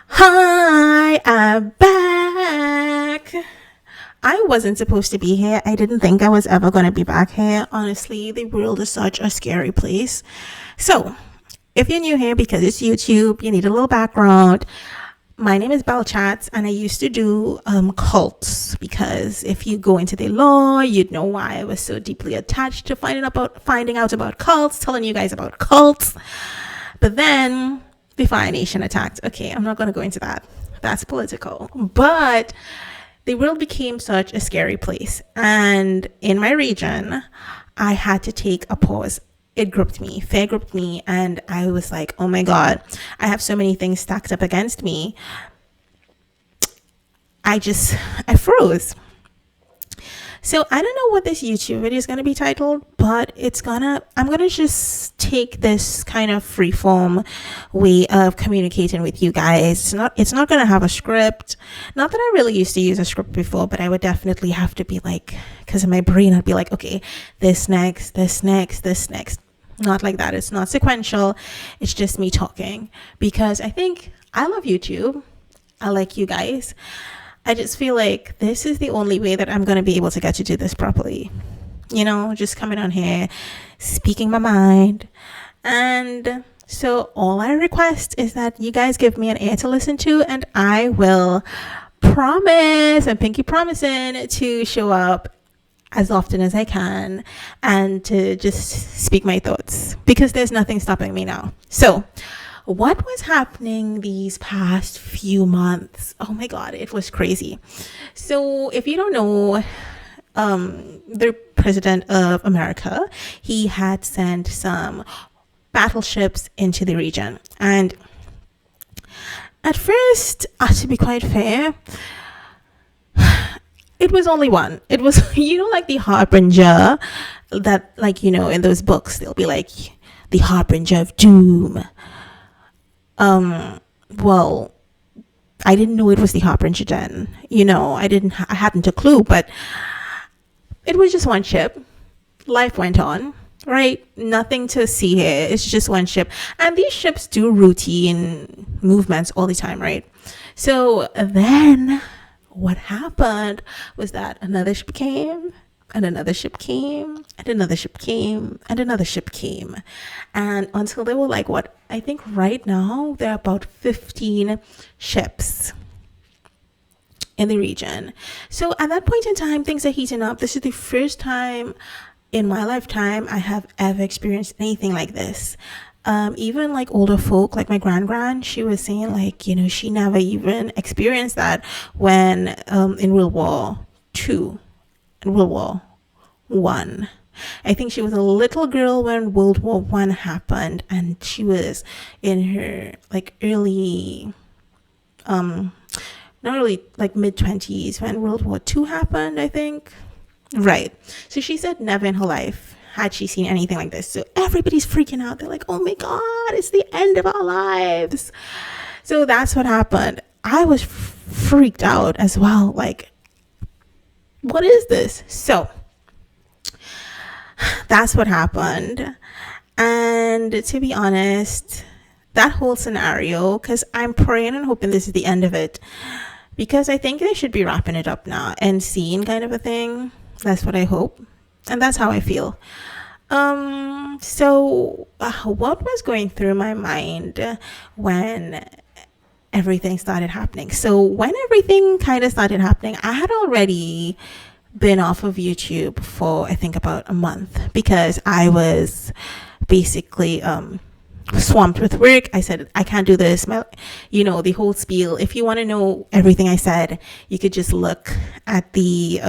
Hi, I'm back. I wasn't supposed to be here. I didn't think I was ever going to be back here. Honestly, the world is such a scary place. So, if you're new here because it's YouTube, you need a little background. My name is Bell Chats, and I used to do cults because if you go into the law, you'd know why I was so deeply attached to finding out about cults, telling you guys about cults. But then the Fire Nation attacked. Okay, I'm not going to go into that. That's political. But the world became such a scary place. And in my region, I had to take a pause. It gripped me, fear gripped me, and I was like, oh my God, I have so many things stacked up against me. I froze. So I don't know what this YouTube video is going to be titled, but I'm going to just take this kind of freeform way of communicating with you guys. It's not going to have a script. Not that I really used to use a script before, but I would definitely have to be like, because in my brain, I'd be like, okay, this next, this next, this next. Not like that. It's not sequential. It's just me talking because I love YouTube. I like you guys. I just feel like this is the only way that I'm going to be able to get to do this properly. Just coming on here, speaking my mind. And so all I request is that you guys give me an ear to listen to, and I will promise, and pinky promising, to show up as often as I can and to just speak my thoughts because there's nothing stopping me now. So what was happening these past few months? Oh my God, it was crazy. So if you don't know, the president of America, he had sent some battleships into the region. And at first, to be quite fair, it was only one. It was, like the harbinger that, in those books, they'll be like the harbinger of doom. Well, I didn't know it was the harbinger then. I hadn't a clue, but it was just one ship. Life went on, right? Nothing to see here. It's just one ship. And these ships do routine movements all the time, right? So then what happened was that another ship came, and another ship came, and another ship came, and another ship came. And until they were like, what? I think right now there are about 15 ships in the region. So at that point in time, things are heating up. This is the first time in my lifetime I have ever experienced anything like this. Even like older folk, like my grand, she was saying like, she never even experienced that when in World War II and World War One. I think she was a little girl when World War One happened, and she was in her like early, not really like mid-20s when World War Two happened, I think. Right. So she said never in her life had she seen anything like this. So everybody's freaking out. They're like, oh my God, it's the end of our lives. So that's what happened. I was freaked out as well. Like, what is this? So that's what happened. And to be honest, that whole scenario, because I'm praying and hoping this is the end of it, because I think they should be wrapping it up now and seeing kind of a thing. That's what I hope. And that's how I feel. So what was going through my mind when everything started happening? So when everything kind of started happening, I had already been off of YouTube for I think about a month because I was basically swamped with work. I said, I can't do this. The whole spiel. If you want to know everything I said, you could just look at the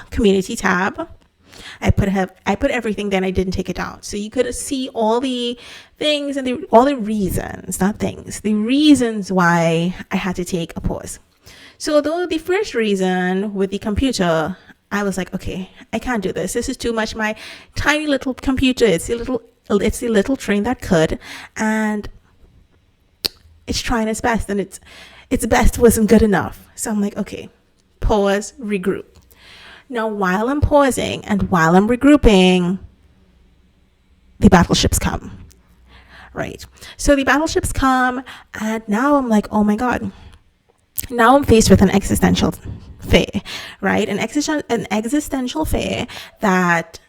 community tab. I put everything, then I didn't take it down. So you could see all the things and all the reasons, not things, the reasons why I had to take a pause. So though the first reason with the computer, I was like, okay, I can't do this. This is too much. My tiny little computer, it's the little train that could, and it's trying its best, and its best wasn't good enough. So I'm like, okay, pause, regroup. Now, while I'm pausing and while I'm regrouping, the battleships come. right? So the battleships come, and now I'm like, oh my God. Now I'm faced with an existential fear, right? An existential fear that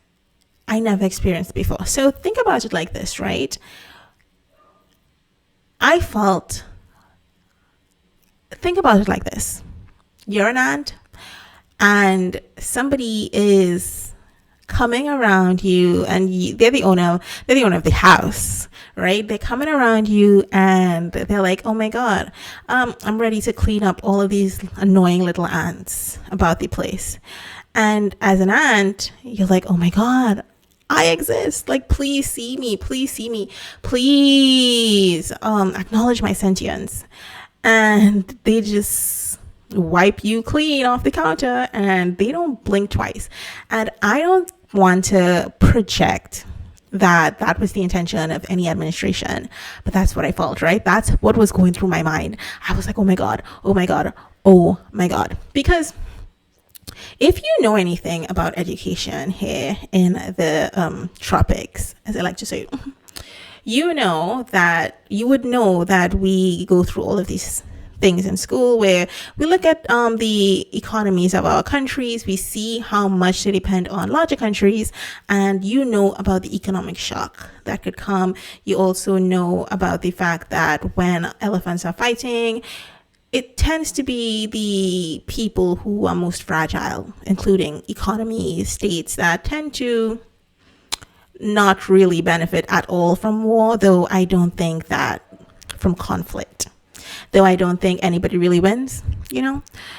I never experienced before. So think about it like this, right? I felt, think about it like this. You're an ant, and somebody is coming around you, and they're the owner of the house, right? They're coming around you, and they're like, oh my God, I'm ready to clean up all of these annoying little ants about the place. And as an ant, you're like, oh my God, I exist. Like, please see me, please acknowledge my sentience. And they just wipe you clean off the counter, and they don't blink twice. And I don't want to project that was the intention of any administration, but that's what I felt, right? That's what was going through my mind. I was like, oh my God, oh my God, oh my God. Because if you know anything about education here in the tropics, as I like to say, you would know that we go through all of these things in school where we look at the economies of our countries. We see how much they depend on larger countries, and you know about the economic shock that could come. You also know about the fact that when elephants are fighting, it tends to be the people who are most fragile, including economies, states that tend to not really benefit at all from war, though I don't think that from conflict. Though I don't think anybody really wins,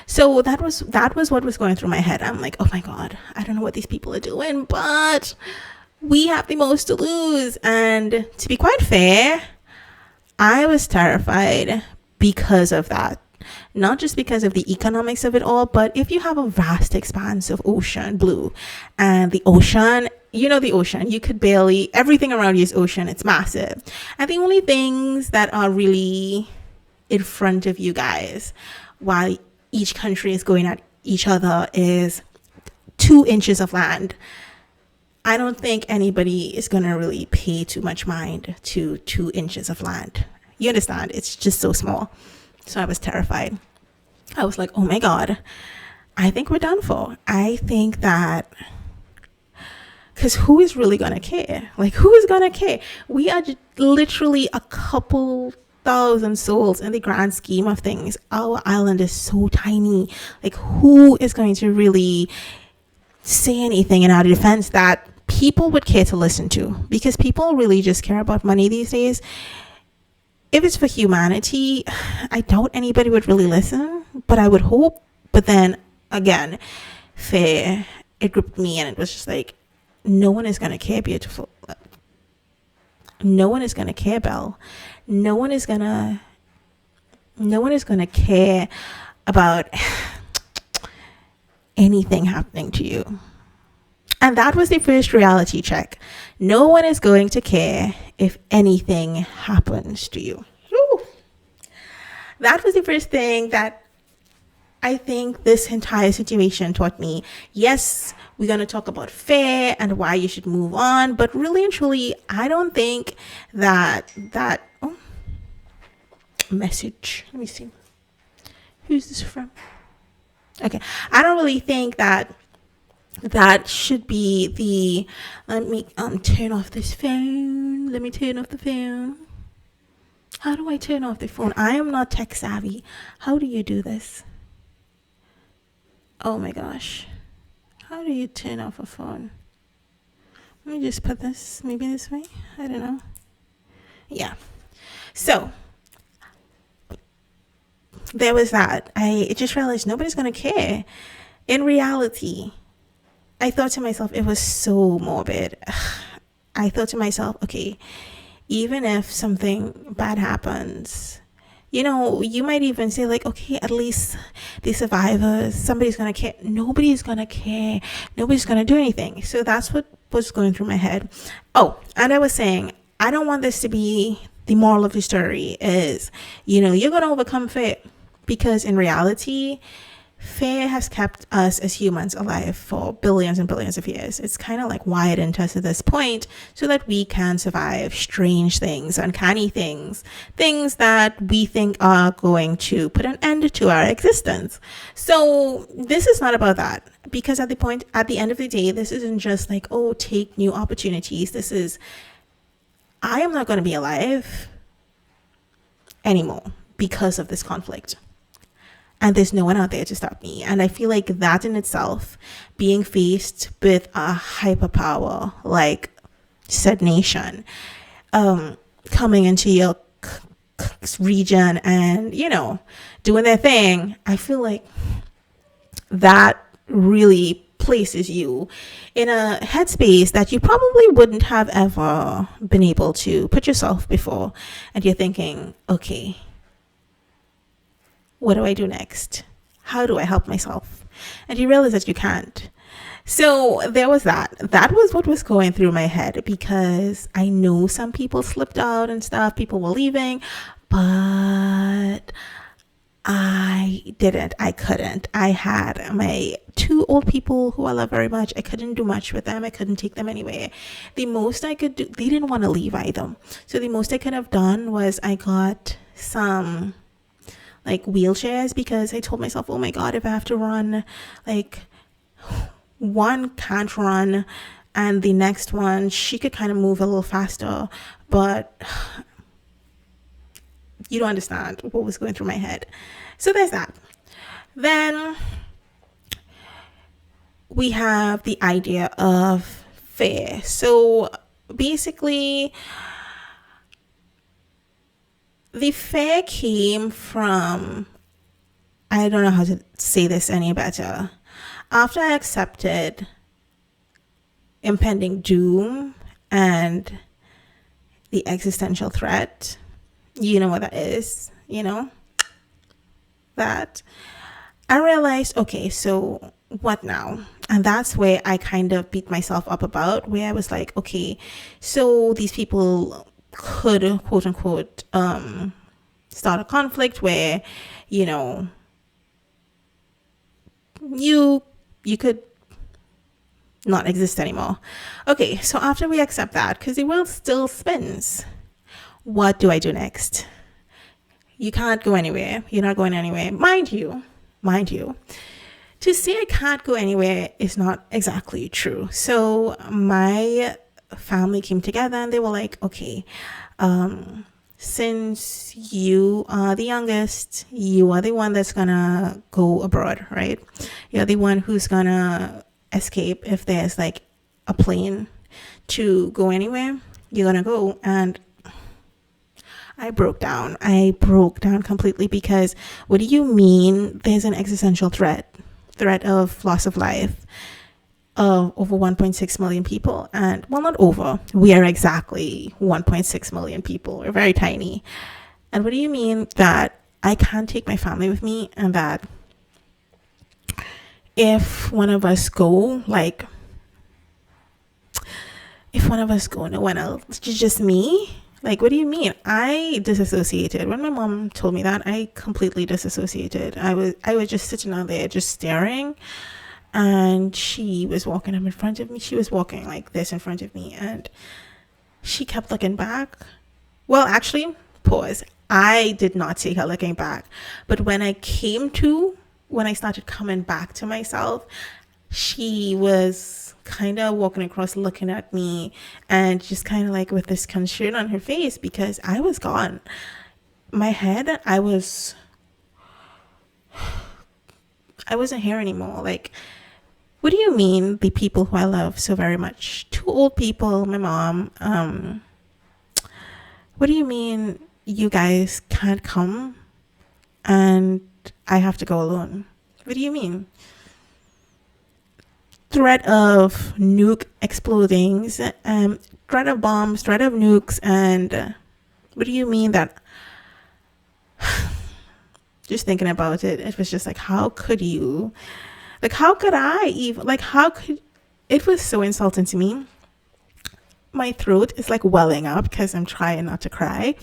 So that was what was going through my head. I'm like, oh my God, I don't know what these people are doing, but we have the most to lose. And to be quite fair, I was terrified because of that. Not just because of the economics of it all, but if you have a vast expanse of ocean blue, and the ocean, the ocean, you could barely, everything around you is ocean. It's massive. And the only things that are really in front of you guys while each country is going at each other is 2 inches of land. I don't think anybody is going to really pay too much mind to 2 inches of land. You understand? It's just so small. So I was terrified. I was like, oh my God, I think we're done for. I think that, because who is really going to care? Like, who is going to care? We are literally a couple thousand souls in the grand scheme of things. Our island is so tiny. Like, who is going to really say anything in our defense that people would care to listen to? Because people really just care about money these days. If it's for humanity, I doubt anybody would really listen, but I would hope. But then again, fear, it gripped me, and it was just like, no one is going to care, beautiful. No one is going to care, Belle. No one is going to care about anything happening to you. And that was the first reality check. No one is going to care if anything happens to you. Woo. That was the first thing that I think this entire situation taught me. Yes, we're going to talk about fear and why you should move on. But really and truly, I don't think that message. Let me see. Who's this from? Okay. I don't really think that should be the, let me turn off this phone. Let me turn off the phone. How do I turn off the phone? I am not tech savvy. How do you do this? Oh my gosh. How do you turn off a phone? Let me just put this maybe this way. I don't know. Yeah. So there was that. I just realized nobody's going to care. In reality, I thought to myself, it was so morbid. I thought to myself, okay, even if something bad happens, you might even say like, okay, at least the survivors, somebody's going to care. Nobody's going to care. Nobody's going to do anything. So that's what was going through my head. Oh, and I was saying, I don't want this to be the moral of the story is, you're going to overcome fear, because in reality, Fear has kept us as humans alive for billions and billions of years. It's kind of like wired into us at this point so that we can survive strange things, uncanny things, things that we think are going to put an end to our existence. So this is not about that, because at the end of the day, this isn't just like, oh, take new opportunities. This is, I am not going to be alive anymore because of this conflict. And there's no one out there to stop me. And I feel like that in itself, being faced with a hyperpower like said nation, coming into your region and, doing their thing, I feel like that really places you in a headspace that you probably wouldn't have ever been able to put yourself before. And you're thinking, okay, what do I do next? How do I help myself? And you realize that you can't. So there was that. That was what was going through my head, because I know some people slipped out and stuff. People were leaving, but I didn't. I couldn't. I had my 2 old people who I love very much. I couldn't do much with them. I couldn't take them anywhere. The most I could do, they didn't want to leave either. So the most I could have done was I got some like wheelchairs, because I told myself, oh my God, if I have to run, like one can't run and the next one, she could kind of move a little faster, but you don't understand what was going through my head. So there's that. Then we have the idea of fear. So basically, the fear came from, I don't know how to say this any better. After I accepted impending doom and the existential threat, you know what that is, that I realized, okay, so what now? And that's where I kind of beat myself up about, where I was like, okay, so these people could, quote unquote, start a conflict where, you could not exist anymore. Okay, so after we accept that, because the world still spins, what do I do next? You can't go anywhere. You're not going anywhere. Mind you, to say I can't go anywhere is not exactly true. So my family came together and they were like, okay, since you are the youngest, you are the one that's gonna go abroad, right? You're the one who's gonna escape if there's like a plane to go anywhere. You're gonna go. And I broke down completely, because what do you mean there's an existential threat of loss of life of over 1.6 million people? And well, not over, we are exactly 1.6 million people. We're very tiny. And what do you mean that I can't take my family with me, and that if one of us go, no one else, it's just me? Like, what do you mean? I disassociated. When my mom told me that, I completely disassociated. I was just sitting out there just staring, and she was walking up in front of me. She was walking like this in front of me, and she kept looking back. Well, actually, pause. I did not see her looking back. But when I started coming back to myself, she was kind of walking across looking at me, and just kind of like with this concern on her face, because I was gone. My head, I wasn't here anymore. Like, what do you mean the people who I love so very much? 2 old people, my mom. What do you mean you guys can't come and I have to go alone? What do you mean? Threat of nuke exploding, threat of bombs, threat of nukes, and what do you mean that? Just thinking about it, it was just like, how could you? Like, how could I even? Like, how could? It was so insulting to me. My throat is like welling up because I'm trying not to cry.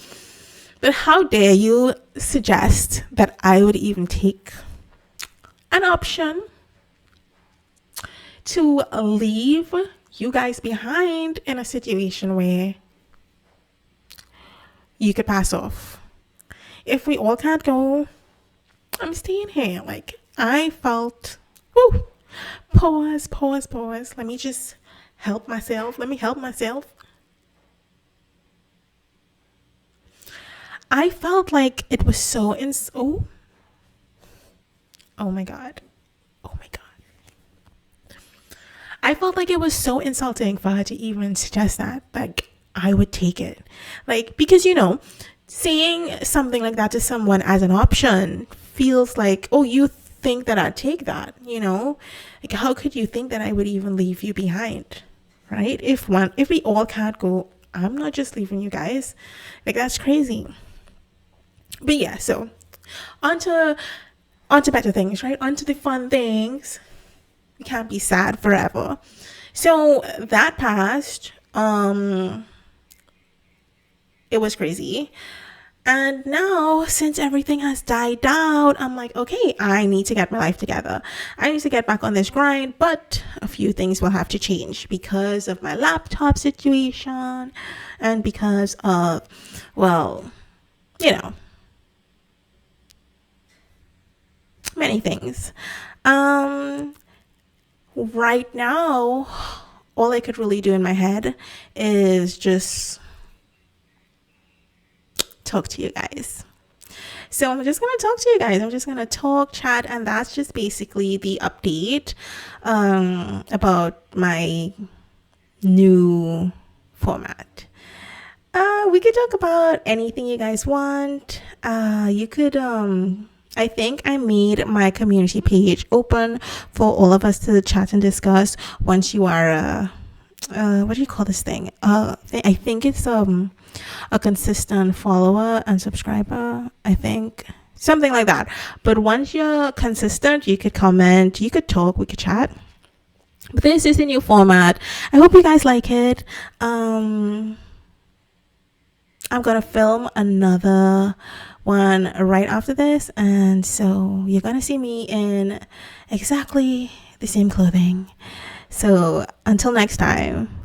But how dare you suggest that I would even take an option to leave you guys behind in a situation where you could pass off. If we all can't go, I'm staying here. Like, I felt, whew, pause. Let me just help myself. Let me help myself. I felt like it was so oh my God. Oh my God. I felt like it was so insulting for her to even suggest that. Like, I would take it. Like, because, saying something like that to someone as an option feels like, oh, you think that I'd take that, Like, how could you think that I would even leave you behind, right? If we all can't go, I'm not just leaving you guys. Like, that's crazy. But yeah, so onto better things, right? Onto the fun things. We can't be sad forever. So that passed. It was crazy. And now, since everything has died down, I'm like, okay, I need to get my life together. I need to get back on this grind, but a few things will have to change because of my laptop situation and because of, well, many things. Right now, all I could really do in my head is just talk to you guys. So I'm just going to talk to you guys. I'm just going to talk, chat, and that's just basically the update about my new format. We could talk about anything you guys want. You could I think I made my community page open for all of us to chat and discuss once you are what do you call this thing? I think it's a consistent follower and subscriber. I think something like that. But once you're consistent, you could comment, you could talk, we could chat. But this is the new format. I hope you guys like it. I'm gonna film another one right after this, and so you're gonna see me in exactly the same clothing. So until next time,